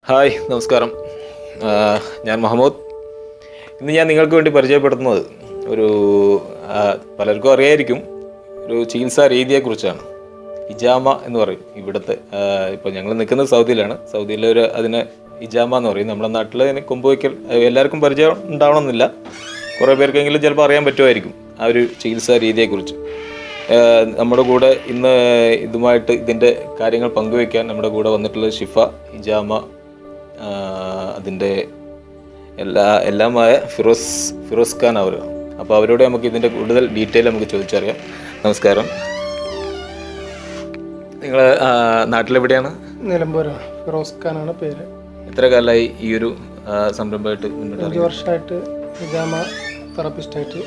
Hi, നമസ്കാരം. ഞാൻ മുഹമ്മദ്. ഇന്ന് ഞാൻ നിങ്ങൾക്ക് വേണ്ടി പരിചയപ്പെടുത്തുന്നത് ഒരു പലർക്കും അറിയായിരിക്കും, ഒരു ചികിത്സാ രീതിയെക്കുറിച്ചാണ്. ഹിജാമ എന്ന് പറയും ഇവിടുത്തെ. ഇപ്പോൾ ഞങ്ങൾ നിൽക്കുന്നത് സൗദിയിലാണ്. സൗദിയിലെ അതിനെ ഹിജാമ എന്ന് പറയും. നമ്മുടെ നാട്ടിൽ അതിന് കൊമ്പ് വയ്ക്കൽ എല്ലാവർക്കും പരിചയം ഉണ്ടാവണമെന്നില്ല. കുറേ പേർക്കെങ്കിലും ചിലപ്പോൾ അറിയാൻ പറ്റുമായിരിക്കും ആ ഒരു ചികിത്സാ രീതിയെക്കുറിച്ച്. നമ്മുടെ കൂടെ ഇന്ന് ഇതുമായിട്ട് ഇതിൻ്റെ കാര്യങ്ങൾ പങ്കുവയ്ക്കാൻ നമ്മുടെ കൂടെ വന്നിട്ടുള്ളത് ഷിഫ ഹിജാമ, അതിൻ്റെ എല്ലാമായ ഫിറോസ് ഖാൻ അവരാണ്. അപ്പോൾ അവരോട് നമുക്ക് ഇതിൻ്റെ കൂടുതൽ ഡീറ്റെയിൽ നമുക്ക് ചോദിച്ചറിയാം. നമസ്കാരം. നിങ്ങൾ നാട്ടിലെവിടെയാണ്? നിലമ്പൂരാണ്. ഫിറോസ് ഖാനാണ് പേര്. എത്ര കാലമായി ഈ ഒരു സംരംഭമായിട്ട് മുന്നോട്ട്? 5 വർഷമായിട്ട് ഹിജാമ തെറാപ്പിസ്റ്റായിട്ട്.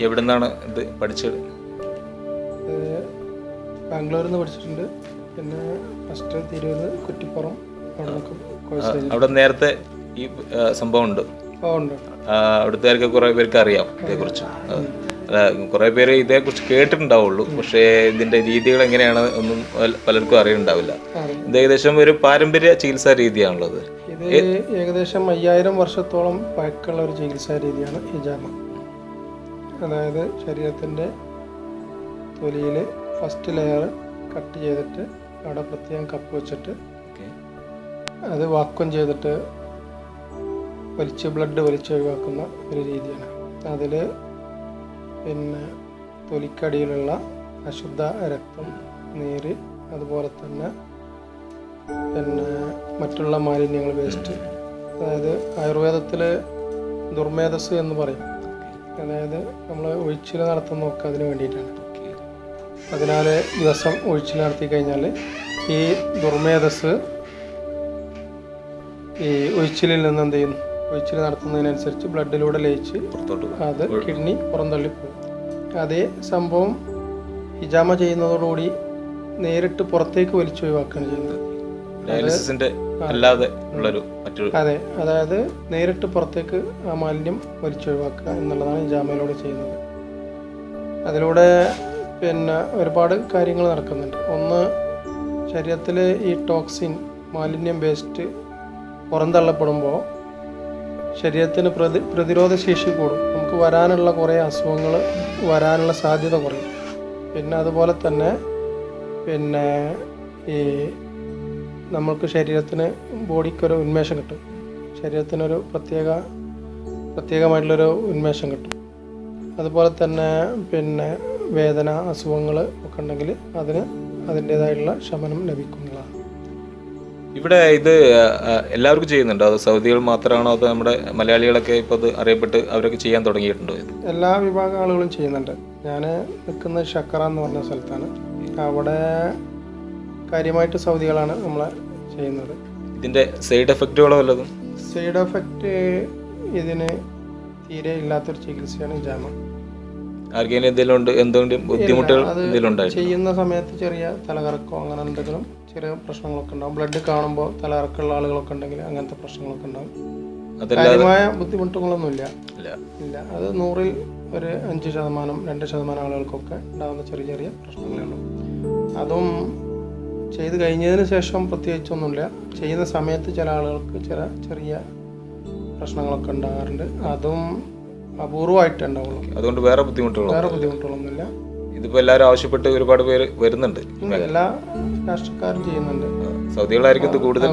എവിടെ നിന്നാണ് ഇത് പഠിച്ചത്? ബാംഗ്ലൂരിൽ നിന്ന് പഠിച്ചിട്ടുണ്ട്. പിന്നെ ഫസ്റ്റ് തിരൂര്, കുറ്റിപ്പുറം, അവിടെ നേരത്തെ ഈ സംഭവം ഉണ്ട്. അവിടുത്തെ കുറേ പേർക്ക് അറിയാം ഇതേക്കുറിച്ച്. കുറേ പേര് ഇതേക്കുറിച്ച് കേട്ടിട്ടുണ്ടാവുള്ളൂ, പക്ഷേ ഇതിന്റെ രീതികൾ എങ്ങനെയാണ് ഒന്നും പലർക്കും അറിയുന്നുണ്ടാവില്ല. ഇത് ഏകദേശം ഒരു പാരമ്പര്യ ചികിത്സാ രീതിയാണുള്ളത്. ഇത് ഏകദേശം 5000 വർഷത്തോളം പഴക്കമുള്ള ഒരു ചികിത്സാ രീതിയാണ് ഹിജാമ. അതായത് ശരീരത്തിന്റെ തൊലിയിൽ ഫസ്റ്റ് ലെയർ കട്ട് ചെയ്തിട്ട് അവിടെ പ്രത്യേകം കപ്പ് വെച്ചിട്ട് അത് വാക്വം ചെയ്തിട്ട് ബ്ലഡ് വലിച്ചൊഴിവാക്കുന്ന ഒരു രീതിയാണ്. അതിൽ പിന്നെ തൊലിക്കടിയിലുള്ള അശുദ്ധ രക്തം, നീര്, അതുപോലെ തന്നെ പിന്നെ മറ്റുള്ള മാലിന്യങ്ങൾ, വേസ്റ്റ്, അതായത് ആയുർവേദത്തിൽ ദുർമേധസ് എന്ന് പറയും. അതായത് നമ്മൾ ഒഴിച്ചിൽ നടത്തുന്നതൊക്കെ അതിന് വേണ്ടിയിട്ടാണ്. 14 ദിവസം ഒഴിച്ചിൽ നടത്തി കഴിഞ്ഞാൽ ഈ ദുർമേധസ് ഈ ഒഴിച്ചിലിൽ നിന്ന് എന്ത് ചെയ്യുന്നു, ഒഴിച്ചിൽ നടത്തുന്നതിനനുസരിച്ച് ബ്ലഡിലൂടെ ലയിച്ച് അത് കിഡ്നി പുറന്തള്ളിപ്പോകും. അതേ സംഭവം ഹിജാമ ചെയ്യുന്നതോടുകൂടി നേരിട്ട് പുറത്തേക്ക് വലിച്ചൊഴിവാക്കുകയാണ് ചെയ്യുന്നത്. അതെ, അതായത് നേരിട്ട് പുറത്തേക്ക് ആ മാലിന്യം വലിച്ചൊഴിവാക്കുക എന്നുള്ളതാണ് ഹിജാമയിലൂടെ ചെയ്യുന്നത്. അതിലൂടെ പിന്നെ ഒരുപാട് കാര്യങ്ങൾ നടക്കുന്നുണ്ട്. ഒന്ന്, ശരീരത്തിൽ ഈ ടോക്സിൻ, മാലിന്യം, വേസ്റ്റ് പുറന്തള്ളപ്പെടുമ്പോൾ ശരീരത്തിന് പ്രതിരോധ ശേഷി കൂടും. നമുക്ക് വരാനുള്ള കുറേ അസുഖങ്ങൾ വരാനുള്ള സാധ്യത കുറയും. പിന്നെ അതുപോലെ തന്നെ പിന്നെ ഈ നമ്മൾക്ക് ശരീരത്തിന്, ബോഡിക്കൊരു ഉന്മേഷം കിട്ടും. ശരീരത്തിനൊരു പ്രത്യേകമായിട്ടുള്ളൊരു ഉന്മേഷം കിട്ടും. അതുപോലെ തന്നെ പിന്നെ വേദന, അസുഖങ്ങൾ ഒക്കെ ഉണ്ടെങ്കിൽ അതിൻ്റേതായിട്ടുള്ള ശമനം ലഭിക്കുന്നതാണ്. ഇവിടെ ഇത് എല്ലാവർക്കും ചെയ്യുന്നുണ്ടോ? അത് സൗദികൾ മാത്രമാണോ, അത് നമ്മുടെ മലയാളികളൊക്കെ ഇപ്പോൾ അത് അറിയപ്പെട്ട് അവരൊക്കെ ചെയ്യാൻ തുടങ്ങിയിട്ടുണ്ടോ? ഇത് എല്ലാ വിഭാഗം ആളുകളും ചെയ്യുന്നുണ്ട്. ഞാൻ നിൽക്കുന്നത് ഷക്കറ എന്ന് പറഞ്ഞ സ്ഥലത്താണ്. അവിടെ കാര്യമായിട്ട് സൗദികളാണ് നമ്മളെ ചെയ്യുന്നത്. ഇതിൻ്റെ സൈഡ് എഫക്റ്റുകളോ വല്ലതും? സൈഡ് എഫക്റ്റ് ഇതിന് തീരെ ഇല്ലാത്തൊരു ചികിത്സയാണ് ഹിജാമ. ആർക്കെങ്കിലും എന്തെങ്കിലും ബുദ്ധിമുട്ടുകൾ ചെയ്യുന്ന സമയത്ത് ചെറിയ തലകറക്കോ അങ്ങനെ എന്തെങ്കിലും ചെറിയ പ്രശ്നങ്ങളൊക്കെ ഉണ്ടാവും. ബ്ലഡ് കാണുമ്പോൾ തലകറക്കമുള്ള ആളുകളൊക്കെ ഉണ്ടെങ്കിൽ അങ്ങനത്തെ പ്രശ്നങ്ങളൊക്കെ ഉണ്ടാവും. കാര്യമായ ബുദ്ധിമുട്ടുകളൊന്നുമില്ല. അത് 100-ൽ ഒരു 5%, 2% ആളുകൾക്കൊക്കെ ഉണ്ടാകുന്ന ചെറിയ ചെറിയ പ്രശ്നങ്ങളേ ഉള്ളൂ. അതും ചെയ്ത് കഴിഞ്ഞതിന് ശേഷം പ്രത്യേകിച്ചൊന്നുമില്ല. ചെയ്യുന്ന സമയത്ത് ചില ആളുകൾക്ക് ചെറിയ പ്രശ്നങ്ങളൊക്കെ ഉണ്ടാകാറുണ്ട്. അതും അപൂർവമായിട്ട് ഉണ്ടാവുള്ളൂ. അതുകൊണ്ട് വേറെ ബുദ്ധിമുട്ടുകളൊന്നുമില്ല. ഇതിപ്പോ എല്ലാവരും ആവശ്യപ്പെട്ട് ഒരുപാട് പേര് വരുന്നുണ്ട്. എല്ലാ രാഷ്ട്രീയക്കാരും ചെയ്യുന്നുണ്ട്. സൗദികളായിരിക്കും കൂടുതൽ.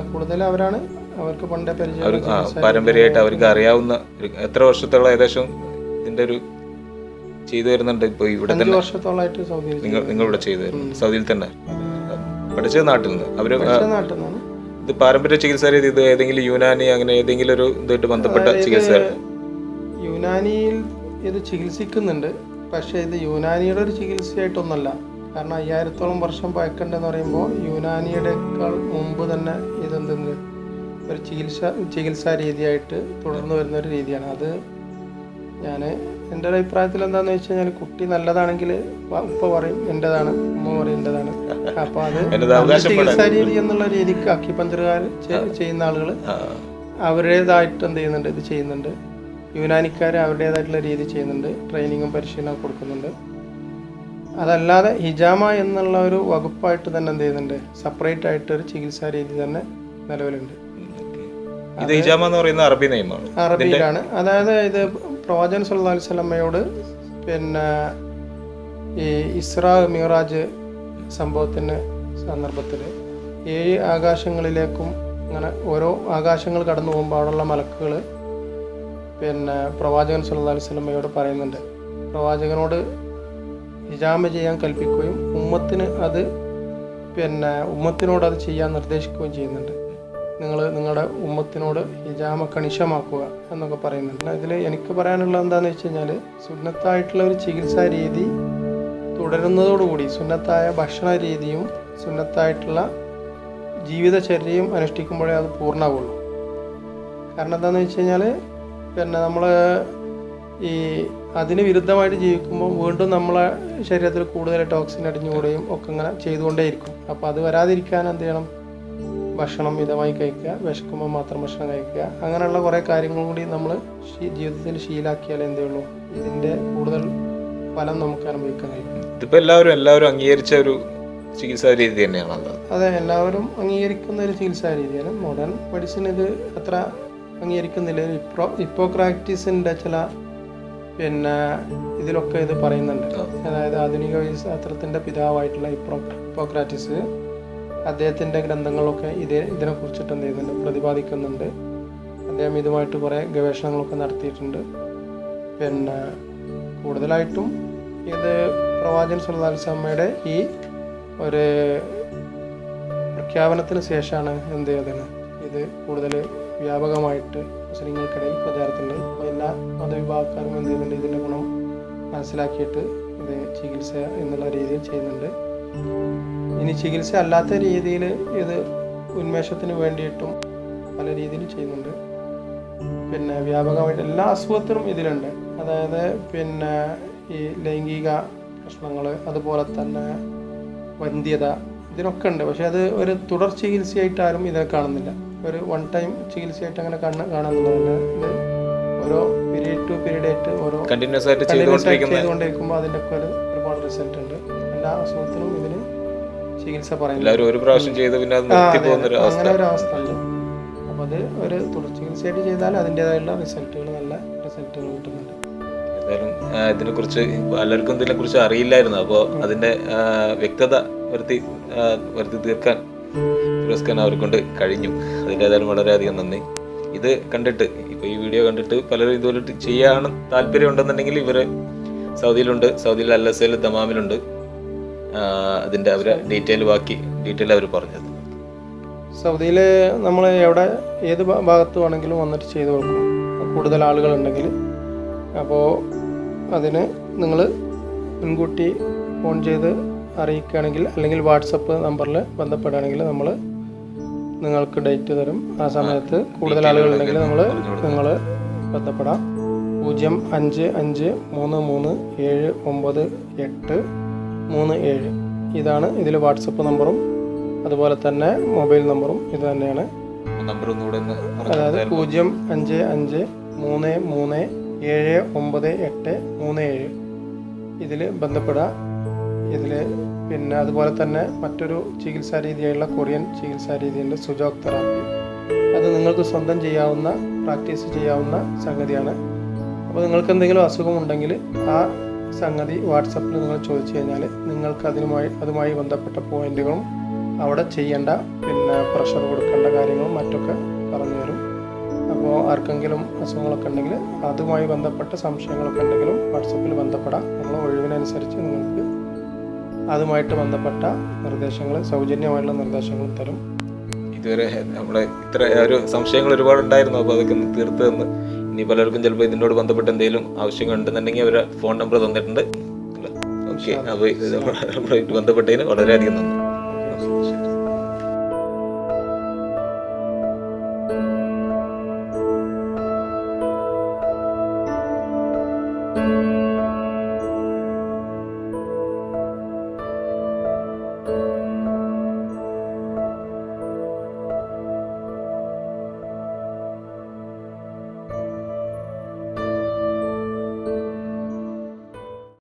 അവർക്ക് പണ്ടേ പാരമ്പര്യമായിട്ട് അവർക്ക് അറിയാവുന്ന. എത്ര വർഷത്തോളം ഏകദേശം ഇതിന്റെ ഒരു ചെയ്തു വരുന്നുണ്ട്? ഇപ്പൊ ഇവിടെ 5 വർഷത്തോളമായിട്ട് സൗദിയിൽ നിങ്ങളിവിടെ ചെയ്തു വരുന്നുണ്ട്. സൗദിയിൽ തന്നെ പഠിച്ചത് നാട്ടിൽ നിന്ന്? നാട്ടിൽ നിന്നാണ്. ഇത് പാരമ്പര്യ ചികിത്സാ രീതി, ഇത് ഏതെങ്കിലും യുനാനി അങ്ങനെ ഏതെങ്കിലും ഒരു ഇതായിട്ട് ബന്ധപ്പെട്ട ചികിത്സ? യുനാനിയിൽ ഇത് ചികിത്സിക്കുന്നുണ്ട്, പക്ഷേ ഇത് യുനാനിയുടെ ഒരു ചികിത്സയായിട്ടൊന്നല്ല. കാരണം 5000-ഓളം വർഷം പഴക്കണ്ടെന്ന് പറയുമ്പോൾ യുനാനിയുടെക്കാൾ മുമ്പ് തന്നെ ഇതെന്തെന്ന് ഒരു ചികിത്സാ രീതിയായിട്ട് തുടർന്ന് വരുന്ന ഒരു രീതിയാണ്. അത് എൻ്റെ ഒരു അഭിപ്രായത്തിൽ എന്താണെന്ന് വെച്ച് കഴിഞ്ഞാൽ, കുട്ടി നല്ലതാണെങ്കിൽ ഉപ്പ പറയും എൻ്റെതാണ്, ഉമ്മ പറയും എൻ്റെതാണ്. അപ്പോൾ അത് ചികിത്സാ രീതി എന്നുള്ള രീതിക്ക് അക്യുപഞ്ചറുകാർ ചെയ്യുന്ന ആളുകൾ അവരുടേതായിട്ട് ഇത് ചെയ്യുന്നുണ്ട്. യുനാനിക്കാർ അവരുടേതായിട്ടുള്ള രീതി ചെയ്യുന്നുണ്ട്. ട്രെയിനിങ്ങും പരിശീലനവും കൊടുക്കുന്നുണ്ട്. അതല്ലാതെ ഹിജാമ എന്നുള്ള ഒരു വകുപ്പായിട്ട് തന്നെ എന്ത് ചെയ്യുന്നുണ്ട്, സെപ്പറേറ്റ് ആയിട്ട് ഒരു ചികിത്സാ രീതി തന്നെ നിലവിലുണ്ട്. ഇത് ഹിജാമ എന്ന് പറയുന്ന അറബി നിയമമാണ്, അറബിയിലാണ്. അതായത് ഇത് പ്രവാചകൻ സല്ലല്ലാഹു അലൈഹി വസല്ലമയോട് പിന്നെ ഈ ഇസ്രാ മിറാജ് സംഭവത്തിന് സന്ദർഭത്തിൽ 7 ആകാശങ്ങളിലേക്കും അങ്ങനെ ഓരോ ആകാശങ്ങൾ കടന്നു പോകുമ്പോൾ അവിടെയുള്ള മലക്കുകൾ പിന്നെ പ്രവാചകൻ സല്ലല്ലാഹു അലൈഹി വസല്ലമയോട് പറയുന്നുണ്ട്, പ്രവാചകനോട് ഹിജാമ ചെയ്യാൻ കൽപ്പിക്കുകയും ഉമ്മത്തിനോട് അത് ചെയ്യാൻ നിർദ്ദേശിക്കുകയും ചെയ്യുന്നുണ്ട്. നിങ്ങളുടെ ഉമ്മത്തിനോട് ഹിജാമ കണിശമാക്കുക എന്നൊക്കെ പറയുന്നുണ്ട്. ഇതിൽ എനിക്ക് പറയാനുള്ളത് എന്താണെന്ന് വെച്ച് കഴിഞ്ഞാൽ, സുന്നത്തായിട്ടുള്ള ഒരു ചികിത്സാ രീതി തുടരുന്നതോടുകൂടി സുന്നത്തായ ഭക്ഷണ രീതിയും സുന്നത്തായിട്ടുള്ള ജീവിതചര്യയും അനുഷ്ഠിക്കുമ്പോഴേ അത് പൂർണ്ണമാവുള്ളൂ. കാരണം എന്താണെന്ന് വെച്ച് കഴിഞ്ഞാൽ നമ്മൾ ഈ അതിന് വിരുദ്ധമായിട്ട് ജീവിക്കുമ്പോൾ വീണ്ടും നമ്മളെ ശരീരത്തിൽ കൂടുതൽ ടോക്സിൻ അടിഞ്ഞുകൂടുകയും ഒക്കെ ഇങ്ങനെ ചെയ്തുകൊണ്ടേയിരിക്കും. അപ്പോൾ അത് വരാതിരിക്കാൻ എന്ത് ചെയ്യണം? ഭക്ഷണം മിതമായി കഴിക്കുക, വിശക്കുമ്പോൾ മാത്രം ഭക്ഷണം കഴിക്കുക, അങ്ങനെയുള്ള കുറേ കാര്യങ്ങളും കൂടി നമ്മൾ ജീവിതത്തിൽ ശീലാക്കിയാൽ എന്തേ ഉള്ളൂ, ഇതിൻ്റെ കൂടുതൽ ഫലം നമുക്ക് അനുഭവിക്കാൻ കഴിയും. ഇതിപ്പോൾ എല്ലാവരും അംഗീകരിച്ച ഒരു ചികിത്സാ രീതി തന്നെയാണല്ലോ. അതെ, എല്ലാവരും അംഗീകരിക്കുന്ന ഒരു ചികിത്സാ രീതിയാണ്. മോഡേൺ മെഡിസിൻ ഇത് അത്ര അംഗീകരിക്കുന്നില്ല. ഹിപ്പോക്രാറ്റീസിൻ്റെ ചില ഇതിലൊക്കെ ഇത് പറയുന്നുണ്ട്. അതായത് ആധുനിക വൈദ്യശാസ്ത്രത്തിൻ്റെ പിതാവായിട്ടുള്ള ഹിപ്പോക്രാറ്റീസ് അദ്ദേഹത്തിൻ്റെ ഗ്രന്ഥങ്ങളൊക്കെ ഇതിനെ കുറിച്ചിട്ട് എന്ത് ചെയ്യുന്നുണ്ട്, പ്രതിപാദിക്കുന്നുണ്ട്. അദ്ദേഹം ഇതുമായിട്ട് കുറേ ഗവേഷണങ്ങളൊക്കെ നടത്തിയിട്ടുണ്ട്. കൂടുതലായിട്ടും ഇത് പ്രവാചകൻ സല്ലല്ലാഹു അലൈഹി വസല്ലമയുടെ ഈ ഒരു പ്രഖ്യാപനത്തിന് ശേഷമാണ് എന്ത് ചെയ്തത്, ഇത് കൂടുതൽ വ്യാപകമായിട്ട് മുസ്ലിങ്ങൾക്കിടയിൽ പ്രചാരത്തിൻ്റെ എല്ലാ മതവിഭാഗക്കാരും എന്ത് ചെയ്യുന്നുണ്ട്, ഇതിൻ്റെ ഗുണം മനസ്സിലാക്കിയിട്ട് ഇത് ചികിത്സ എന്നുള്ള രീതിയിൽ ചെയ്യുന്നുണ്ട്. ഇനി ചികിത്സ അല്ലാത്ത രീതിയിൽ ഇത് ഉന്മേഷത്തിന് വേണ്ടിയിട്ടും പല രീതിയിൽ ചെയ്യുന്നുണ്ട്. വ്യാപകമായിട്ട് എല്ലാ അസുഖത്തിനും ഇതിലുണ്ട്. അതായത് ഈ ലൈംഗിക പ്രശ്നങ്ങൾ, അതുപോലെ തന്നെ വന്ധ്യത, ഇതിനൊക്കെ ഉണ്ട്. പക്ഷെ അത് ഒരു തുടർ ചികിത്സയായിട്ട് ആരും ഇതിനെ കാണുന്നില്ല. ഒരു വൺ ടൈം ചികിത്സയായിട്ട് അങ്ങനെ കാണുന്നുള്ളതല്ല. ഇത് ഓരോ പീരീഡ് ടു പീരീഡ് ആയിട്ട് ഓരോ കണ്ടിന്യൂസ് ആയിട്ട് ചെയ്തുകൊണ്ടിരിക്കുമ്പോൾ അതിൻ്റെ ഒക്കെ ഒരുപാട് റിസൾട്ട് ഉണ്ട്. എല്ലാ അസുഖത്തിനും ഇതിന് ചികിത്സ പറയുന്നത് ഒരു പ്രാവശ്യം ചെയ്ത് പിന്നെ അങ്ങനെ ഒരു അവസ്ഥ ഉണ്ട്. അപ്പോൾ അത് ഒരു തുടർ ചികിത്സയായിട്ട് ചെയ്താൽ അതിൻ്റെതായുള്ള നല്ല റിസൾട്ടുകൾ കിട്ടുന്നുണ്ട്. ഏതായാലും ഇതിനെക്കുറിച്ച് പലർക്കും ഇതിനെക്കുറിച്ച് അറിയില്ലായിരുന്നു. അപ്പോൾ അതിൻ്റെ വ്യക്തത വരുത്തി തീർക്കാൻ ഫിറോസ് ഖാൻ അവർക്കൊണ്ട് കഴിഞ്ഞു. അതിൻ്റെതായാലും വളരെയധികം നന്ദി. ഇത് കണ്ടിട്ട് ഇപ്പോൾ ഈ വീഡിയോ കണ്ടിട്ട് പലരും ഇതുപോലെ ചെയ്യാൻ താല്പര്യം ഉണ്ടെന്നുണ്ടെങ്കിൽ ഇവർ സൗദിയിലുണ്ട്, സൗദിയിൽ അൽ-അസയിൽ ദമാമിലുണ്ട്. അതിൻ്റെ അവരെ ഡീറ്റെയിൽ അവർ പറഞ്ഞത്. സൗദിയിൽ നമ്മൾ ഏത് ഭാഗത്ത് വേണമെങ്കിലും വന്നിട്ട് ചെയ്തു കൊടുക്കും, കൂടുതൽ ആളുകളുണ്ടെങ്കിൽ. അപ്പോൾ അതിന് നിങ്ങൾ മുൻകൂട്ടി ഫോൺ ചെയ്ത് അറിയിക്കുകയാണെങ്കിൽ, അല്ലെങ്കിൽ വാട്സപ്പ് നമ്പറിൽ ബന്ധപ്പെടുകയാണെങ്കിൽ നമ്മൾ നിങ്ങൾക്ക് ഡേറ്റ് തരും. ആ സമയത്ത് കൂടുതൽ ആളുകളുണ്ടെങ്കിൽ നിങ്ങൾ ബന്ധപ്പെടാം. 0553379837 ഇതാണ് ഇതിൽ വാട്സപ്പ് നമ്പറും അതുപോലെ തന്നെ മൊബൈൽ നമ്പറും ഇത് തന്നെയാണ്. അതായത് 055333793837 ഇതിൽ ബന്ധപ്പെടുക. ഇതിൽ അതുപോലെ തന്നെ മറ്റൊരു ചികിത്സാ രീതിയായുള്ള കൊറിയൻ ചികിത്സാ രീതിയുണ്ട്, സുജോക് തെറാപ്പി. അത് നിങ്ങൾക്ക് സ്വന്തം പ്രാക്ടീസ് ചെയ്യാവുന്ന സംഗതിയാണ്. അപ്പോൾ നിങ്ങൾക്ക് എന്തെങ്കിലും അസുഖമുണ്ടെങ്കിൽ ആ സംഗതി വാട്സപ്പിൽ നിങ്ങൾ ചോദിച്ചു കഴിഞ്ഞാൽ നിങ്ങൾക്ക് അതുമായി ബന്ധപ്പെട്ട പോയിന്റുകളും അവിടെ ചെയ്യേണ്ട പ്രഷർ കൊടുക്കേണ്ട കാര്യങ്ങളും മറ്റൊക്കെ പറഞ്ഞു തരും. അപ്പോൾ ആർക്കെങ്കിലും അസുഖങ്ങളൊക്കെ ഉണ്ടെങ്കിൽ അതുമായി ബന്ധപ്പെട്ട സംശയങ്ങളൊക്കെ ഉണ്ടെങ്കിലും വാട്സപ്പിൽ ബന്ധപ്പെടാം. നമ്മൾ ഒഴിവിനനുസരിച്ച് നിങ്ങൾക്ക് അതുമായിട്ട് ബന്ധപ്പെട്ട നിർദ്ദേശങ്ങൾ, സൗജന്യമായിട്ടുള്ള നിർദ്ദേശങ്ങൾ തരും. ഇതുവരെ നമ്മുടെ ഇത്ര ഒരു സംശയങ്ങൾ ഒരുപാടുണ്ടായിരുന്നു. അപ്പോൾ അതൊക്കെ ഒന്ന് തീർത്ത് തന്ന് ഇനി പലർക്കും ചിലപ്പോൾ ഇതിനോട് ബന്ധപ്പെട്ട് എന്തെങ്കിലും ആവശ്യങ്ങൾ ഉണ്ടെന്നുണ്ടെങ്കിൽ അവരെ ഫോൺ നമ്പർ തന്നിട്ടുണ്ട്. ഓക്കെ, അപ്പോൾ ബന്ധപ്പെട്ടതിന് വളരെയധികം നന്ദി.